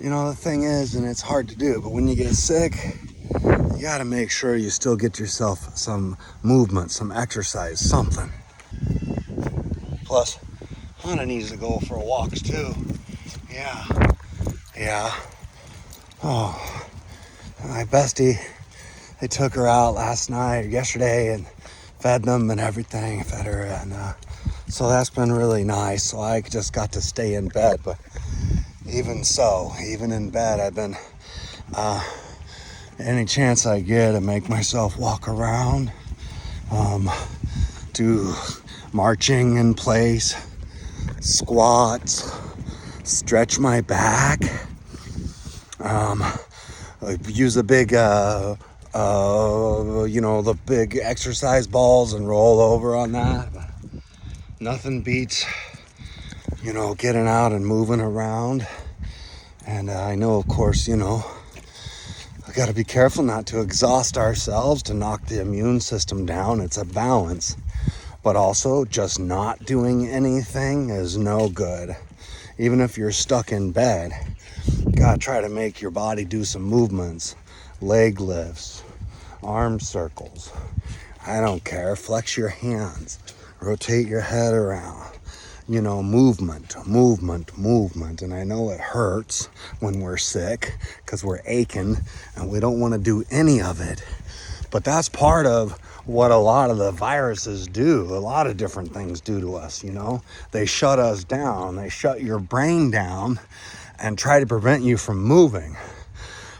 You know, the thing is, and it's hard to do, but when you get sick, you gotta make sure you still get yourself some movement, some exercise, something. Plus, Hana needs to go for walks too. Yeah. Oh, my bestie, they took her out last night, yesterday, and fed them and everything, fed her, and so that's been really nice. So I just got to stay in bed, but even so, even in bed, I've been, any chance I get, I make myself walk around, do marching in place, squats, stretch my back, use a big, the big exercise balls and roll over on that. Nothing beats, getting out and moving around. And I know, of course, I got to be careful not to exhaust ourselves, to knock the immune system down. It's a balance. But also, just not doing anything is no good. Even if you're stuck in bed, you got to try to make your body do some movements. Leg lifts, arm circles. I don't care. Flex your hands. Rotate your head around. Movement. And I know it hurts when we're sick because we're aching and we don't want to do any of it. But that's part of what a lot of the viruses do. A lot of different things do to us, They shut us down. They shut your brain down and try to prevent you from moving.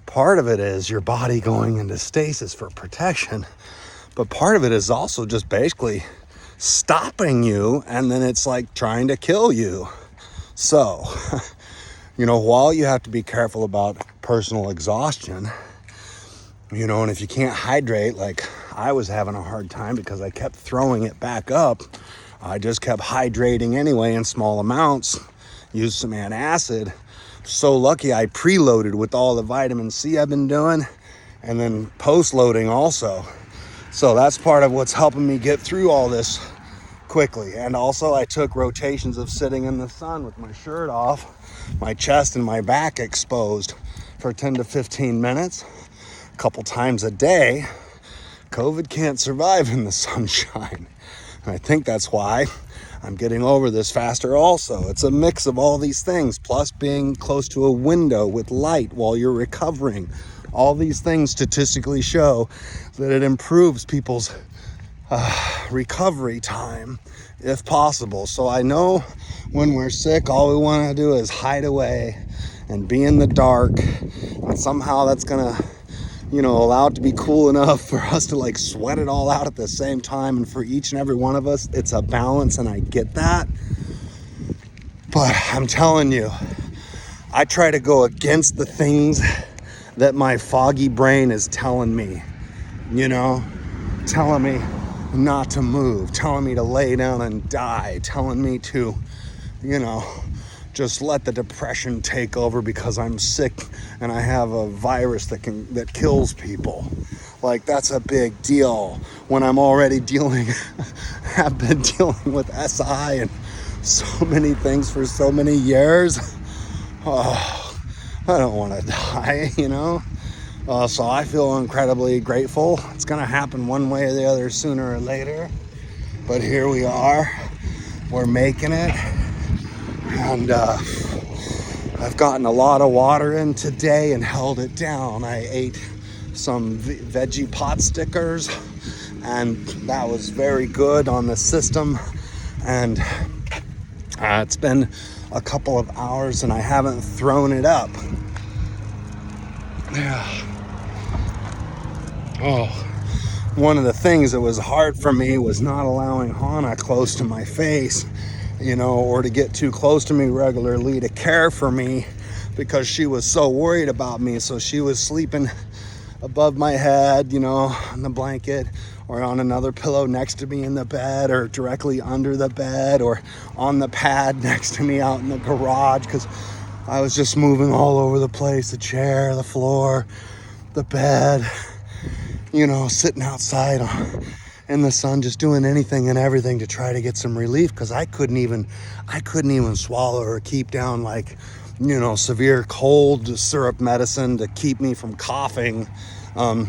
Part of it is your body going into stasis for protection. But part of it is also just basically stopping you, and then it's like trying to kill you. So, while you have to be careful about personal exhaustion, and if you can't hydrate, like I was having a hard time because I kept throwing it back up, I just kept hydrating anyway in small amounts, used some antacid. So lucky I preloaded with all the vitamin C I've been doing, and then post-loading also. So that's part of what's helping me get through all this quickly. And also I took rotations of sitting in the sun with my shirt off, my chest and my back exposed for 10 to 15 minutes, a couple times a day. COVID can't survive in the sunshine. And I think that's why I'm getting over this faster also. It's a mix of all these things, plus being close to a window with light while you're recovering. All these things statistically show that it improves people's recovery time if possible. So I know when we're sick, all we want to do is hide away and be in the dark. And somehow that's going to, allow it to be cool enough for us to like sweat it all out at the same time. And for each and every one of us, it's a balance, and I get that. But I'm telling you, I try to go against the things that my foggy brain is telling me, telling me not to move, telling me to lay down and die, telling me to, just let the depression take over because I'm sick and I have a virus that kills people. Like, that's a big deal when I'm already have been dealing with SI and so many things for so many years. Oh, I don't want to die, So I feel incredibly grateful. It's going to happen one way or the other sooner or later. But here we are. We're making it. And I've gotten a lot of water in today and held it down. I ate some veggie pot stickers, and that was very good on the system. And it's been a couple of hours and I haven't thrown it up. Oh, one of the things that was hard for me was not allowing Hana close to my face, or to get too close to me regularly to care for me, because she was so worried about me. So she was sleeping above my head, on the blanket, or on another pillow next to me in the bed, or directly under the bed, or on the pad next to me out in the garage, because I was just moving all over the place, the chair, the floor, the bed, sitting outside in the sun, just doing anything and everything to try to get some relief, because I couldn't even swallow or keep down like severe cold syrup medicine to keep me from coughing, or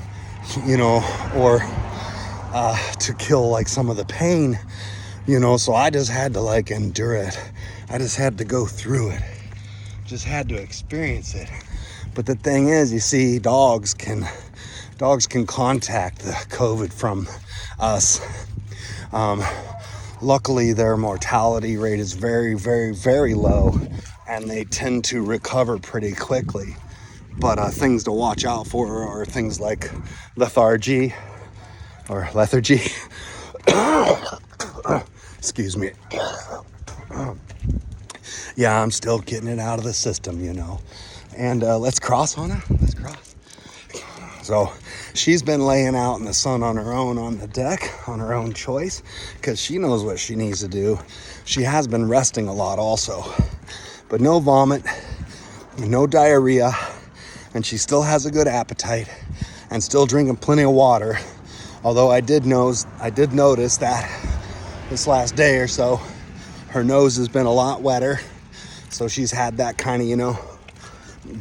to kill like some of the pain, so I just had to like endure it. I just had to go through it, just had to experience it. But the thing is, you see, dogs can contact the COVID from us. Luckily, their mortality rate is very, very, very low, and they tend to recover pretty quickly. But things to watch out for are things like lethargy. Excuse me. Yeah, I'm still getting it out of the system, And let's cross, Hana. Let's cross. So she's been laying out in the sun on her own on the deck, on her own choice, because she knows what she needs to do. She has been resting a lot also, but no vomit, no diarrhea, and she still has a good appetite and still drinking plenty of water. Although I did notice that this last day or so, her nose has been a lot wetter. So she's had that kind of,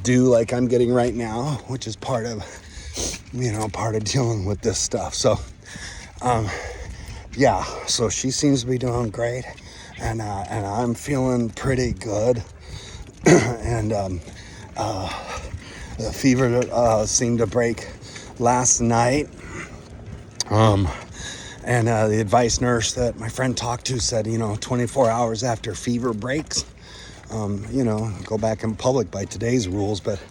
dew like I'm getting right now, which is part of dealing with this stuff. So, yeah, so she seems to be doing great, and I'm feeling pretty good. And the fever seemed to break last night. And the advice nurse that my friend talked to said, 24 hours after fever breaks, go back in public by today's rules. But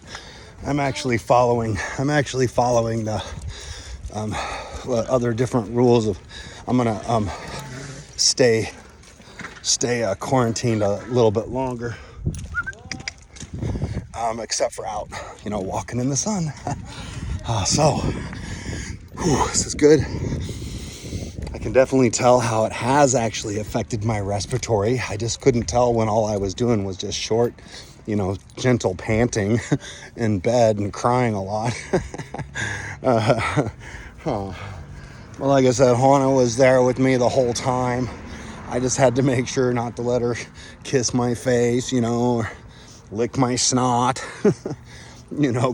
I'm actually following the other different rules of I'm gonna stay quarantined a little bit longer, except for out, walking in the sun. This is good. I can definitely tell how it has actually affected my respiratory. I just couldn't tell when all I was doing was just short, gentle panting in bed and crying a lot. Well, like I said, Hana was there with me the whole time. I just had to make sure not to let her kiss my face, or lick my snot,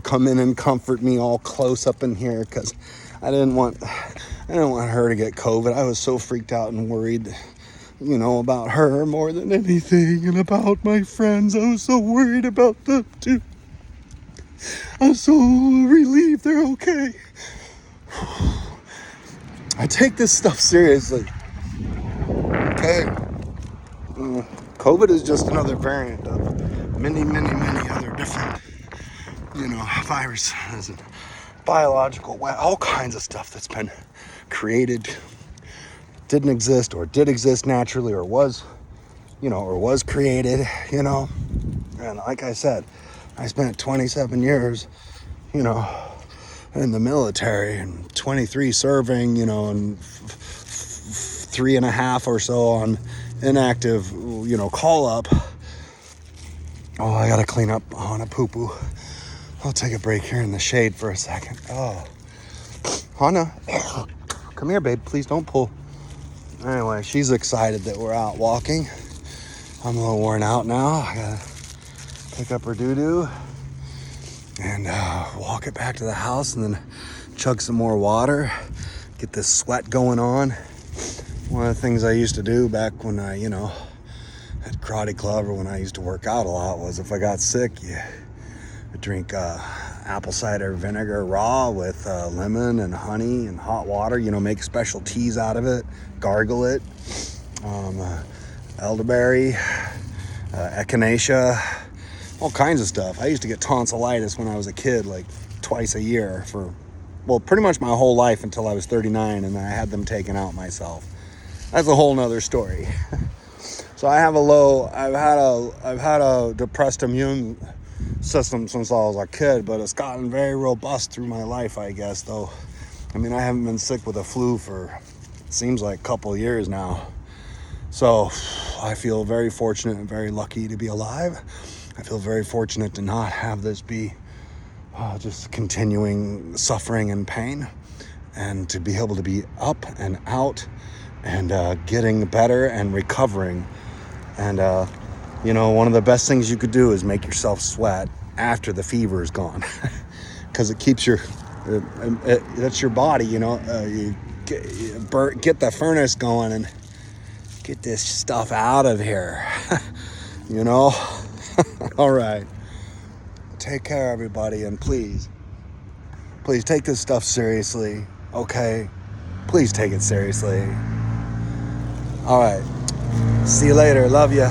come in and comfort me all close up in here, because I didn't want her to get COVID. I was so freaked out and worried, about her more than anything, and about my friends. I was so worried about them too. I'm so relieved they're okay. I take this stuff seriously. Okay. COVID is just another variant of many, many, many other different, viruses and biological, all kinds of stuff that's been created, didn't exist or did exist naturally, or was created, And like I said, I spent 27 years, in the military, and 23 serving, and 3.5 or so on inactive, call up. Oh, I gotta clean up on a poo-poo. I'll take a break here in the shade for a second. Oh, Hana, come here, babe. Please don't pull. Anyway, she's excited that we're out walking. I'm a little worn out now. I gotta pick up her doo-doo and walk it back to the house, and then chug some more water, get this sweat going on. One of the things I used to do back when I, at karate club, or when I used to work out a lot, was if I got sick, I'd drink apple cider vinegar raw with lemon and honey and hot water, make special teas out of it, gargle it, elderberry, echinacea, all kinds of stuff. I used to get tonsillitis when I was a kid, like twice a year for, pretty much my whole life until I was 39, and then I had them taken out myself. That's a whole nother story. So I've had a depressed immune system since I was a kid, but it's gotten very robust through my life, I guess, though. I mean, I haven't been sick with a flu for, it seems like a couple of years now. So I feel very fortunate and very lucky to be alive. I feel very fortunate to not have this be just continuing suffering and pain, and to be able to be up and out and getting better and recovering. And You know, one of the best things you could do is make yourself sweat after the fever is gone, because it keeps your that's your body, you know. You get the furnace going and get this stuff out of here. You know. All right, take care, everybody, and please take this stuff seriously. Okay, please take it seriously. All right, see you later. Love ya.